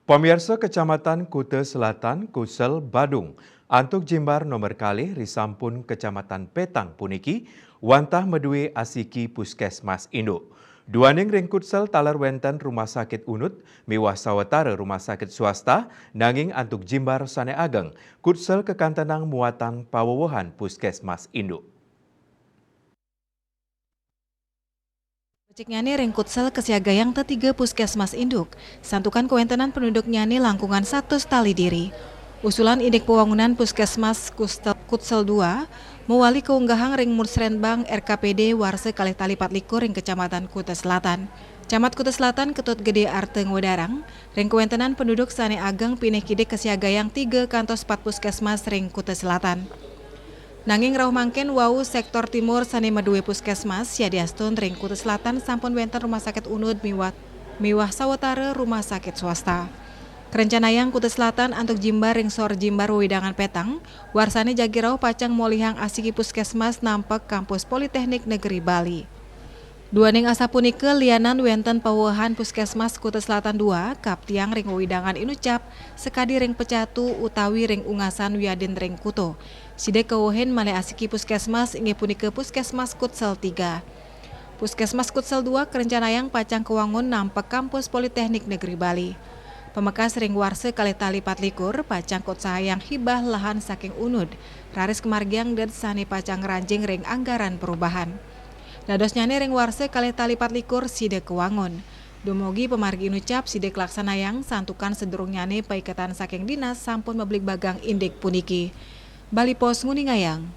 Pemirsa Kecamatan Kute Selatan, Kusel, Badung, antuk jimbar nomor kali risampun Kecamatan Petang puniki, wantah medue asiki Puskesmas Induk. Duaning ring Kutsel talar wenten rumah sakit unut, miwah sawetara rumah sakit swasta, nanging antuk jimbar sane ageng, Kutsel kekantenang muatan pawowohan Puskesmas Induk. Cek nyani ring Kutsel kesiagayang tetiga Puskesmas Induk, santukan kewentenan penduduk nyani langkungan satu tali diri. Usulan indek pembangunan Puskesmas Kutsel 2, mewali keunggahan ring Musrenbang RKPD Warse Kalih Tali Patlikur ring Kecamatan Kute Selatan. Camat Kute Selatan Ketut Gede Arteng Wedarang, ring kewentenan penduduk sane ageng pineh kidek kesiagayang 3 kantos 4 Puskesmas ring Kute Selatan. Nanging rauh mangken wau sektor timur sane medue puskesmas yadiastun ring Kute Selatan sampun wenten rumah sakit unud miwah sawetara rumah sakit swasta. Kerencanayang Kute Selatan antuk jimbar ring sor jimbar wewidangan petang, warsane jagirau pacang molihang asiki puskesmas nampek kampus Politeknik Negeri Bali. Duaning asa punike lianan wenten pawohan Puskesmas Kute Selatan 2 kaptiang ring wewidangan inucap sekadi ring pecatu utawi ring ungasan wiadin ring kuto. Side kewohen male asiki Puskesmas inggih punike Puskesmas Kutsel 3. Puskesmas Kutsel 2 kerencanayang pacang kewangun nampek kampus Politeknik Negeri Bali. Pemekas ring Warse Kalih Tali Patlikur pacang kot sahayang hibah lahan saking unud. Raris kemargiang dan sani pacang ranjing ring anggaran perubahan. Dados nyane ring Warse Kalih Tali Patlikur side kewangun. Dumugi pemargi inucap side kelaksanayang santukan sedurung nyane paiketan saking dinas sampun meblik bagang indek puniki. Bali Pos Nguningayang.